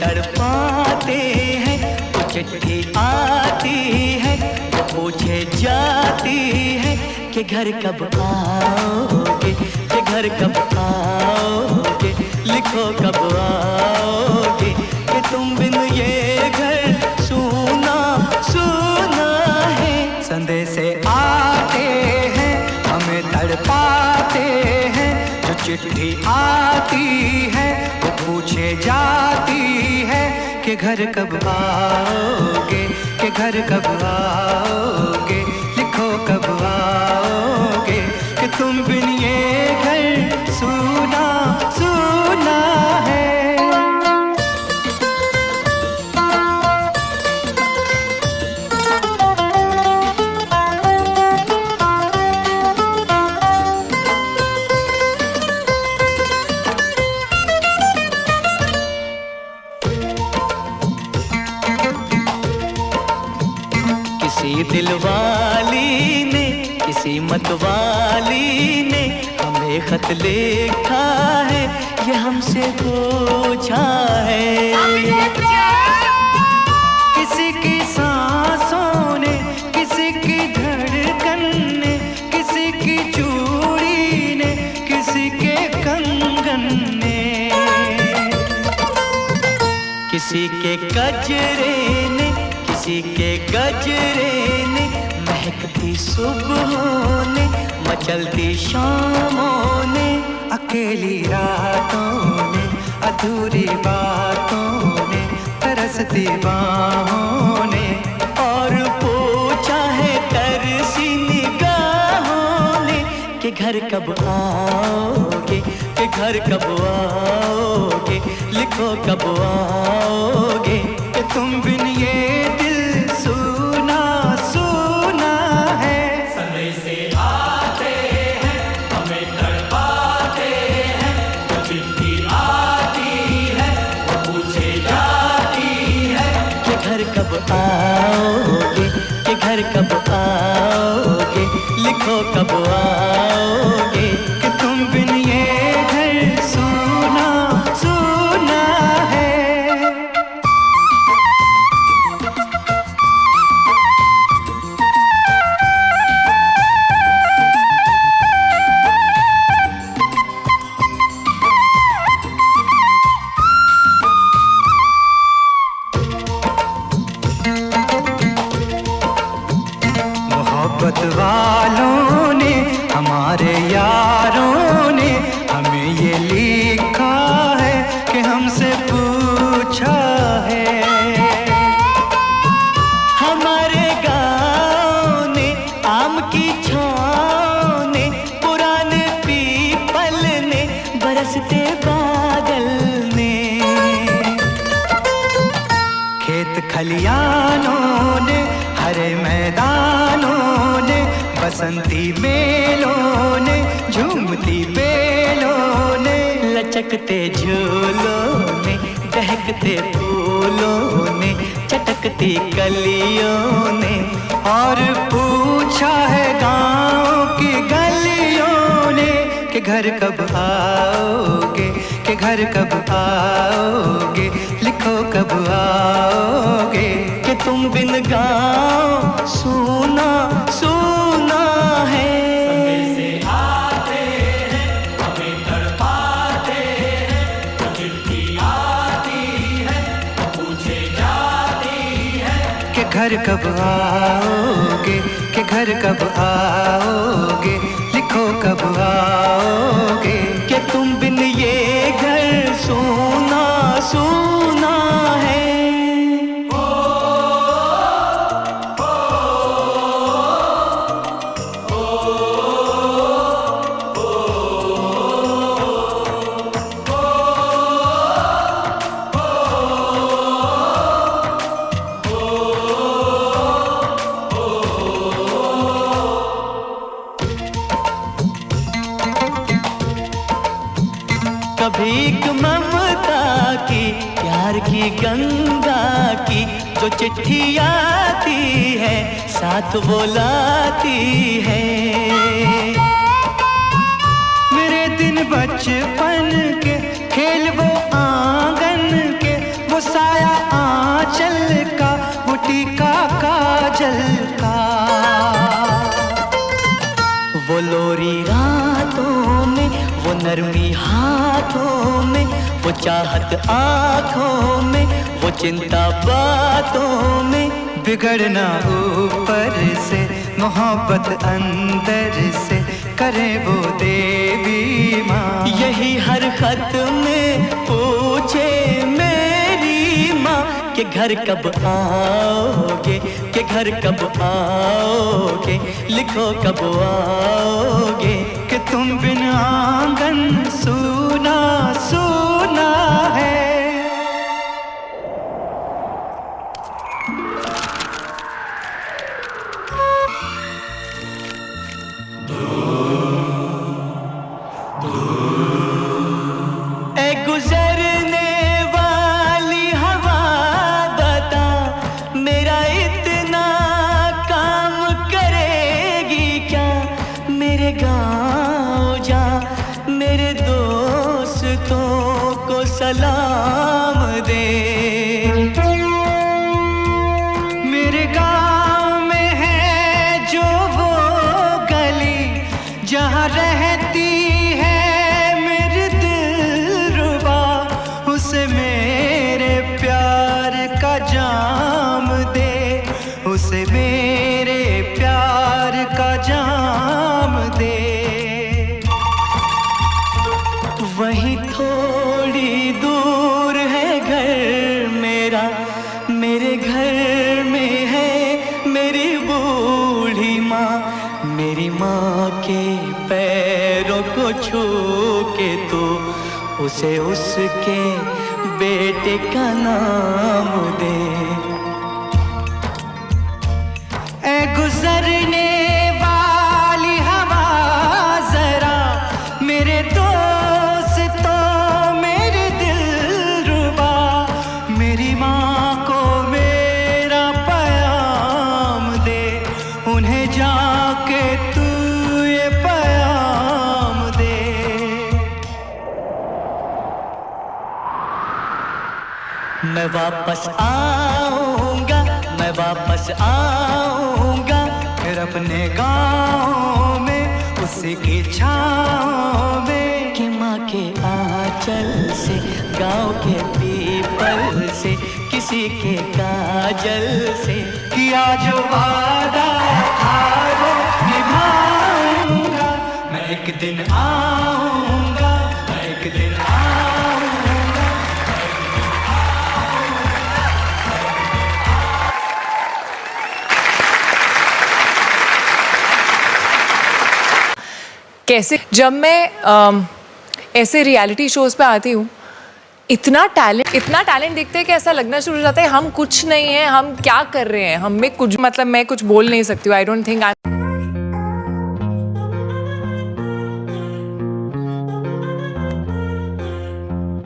तड़पाते हैं। वो चिट्ठी आती है, वो पूछे जाती है कि घर कब आओगे, कि घर कब आओगे, लिखो कब आओगे, कि तुम बिन ये घर सूना सूना है। संदेशे आते हैं, हमें तड़पाते हैं। जो चिट्ठी आती है, वो पूछे जाती है कि घर कब आओगे, कि घर कब आओगे, लिखो कब आओगे, कि तुम बिन ये घर सूना सूना है। किसी दिलवाली ने, किसी मतवाली ने हमें खत लिखा है, ये हमसे पूछा है। किसी की सांसों ने, किसी की धड़कन ने, किसी की चूड़ी ने, किसी के कंगन ने, किसी के गजरे ने, किसी के गजरे ने, महकती सुबहों ने, मचलती शामों ने, अकेली रातों ने, अधूरी बातों ने, तरसती बाहों ने, और पूछा है तरसी निगाहों ने कि घर कब आओगे, कि घर कब आओगे, लिखो कब आओगे, कि तुम बिन ये दिल सूना सूना है। संदेशे आते हैं, हमें तड़पाते हैं। जो चिट्ठी आती है, वो पूछे जाती है कि घर कब आओगे, कि घर कब आओगे, लिखो कब आओगे, कि तुम बिन ये घर सूना सूना है। मोहब्बत वालों ने, हमारे यारों ने हमें ये लिखा है कि हमसे पूछा है। हमारे गाँव ने, आम की छाँव ने, पुराने पीपल ने, बरसते बादल ने, खेत खलियानों ने, हरे मैदानों ने, बसंती मेलों ने, झूमती बेलों ने, लचकते झूलों ने, दहकते फूलों ने, चटकती कलियों ने, और पूछा है गाँव की गलियों ने कि घर कब आओगे, कि घर कब आओगे, लिखो कब आओगे, कि तुम बिन गाँव सूना सूना है। संदेशे आते हैं, हमें तड़पाते हैं। जो चिट्ठी आती है, वो पूछे जाती है कि घर कब आओगे, कि घर कब आओगे, लिखो कब आओगे, कि तुम बिन ये घर सूना सूना है। कभी एक ममता की, प्यार की गंगा की, जो चिट्ठी आती है, साथ वो लाती है। मेरे दिन बचपन के, खेल वो आंगन के, वो वो साया आंचल का, वो टीका काजल का, वो लोरी रातों में, वो नरमी हाथों में, वो चाहत आँखों में, वो चिंता बातों में। बिगड़ना ऊपर से, मोहब्बत अंदर से, करे वो देवी माँ। यही हर खत में पूछे मेरी माँ कि घर कब आओगे, कि घर कब आओगे, लिखो कब आओगे, कि तुम बिन आंगन सूना सूना है। गुजरने वाली हवा बता, मेरा इतना काम करेगी क्या। मेरे गाँव जा, मेरे दोस्तों को सलाम दे। मेरे गाँव में है जो वो गली जहाँ रहती जाम दे, उसे मेरे प्यार का जाम दे। वहीं थोड़ी दूर है घर मेरा, मेरे घर में है मेरी बूढ़ी माँ। मेरी माँ के पैरों को छू के तो उसे उसके बेटे का नाम दे। ए गुजरने वाली हवा जरा, मेरे दोस्तों मेरे दिलरुबा, मेरी माँ को मेरा पैगाम दे। उन्हें जाके तू ये पैगाम दे। मैं वापस आऊँगा, मैं वापस आऊँगा, फिर अपने गाँव में उसी की छाँव में। कि माँ के आँचल से, गाँव के पीपल से, किसी के काजल से, किया जो वादा था वो निभाऊँगा। मैं एक दिन आऊँगा, मैं एक दिन आऊँगा। कैसे जब मैं ऐसे रियलिटी शोज पे आती हूँ, इतना टैलेंट देखते हैं कि ऐसा लगना शुरू हो जाता है हम कुछ नहीं है, हम क्या कर रहे हैं, हम में कुछ मतलब मैं कुछ बोल नहीं सकती हूँ। I don't think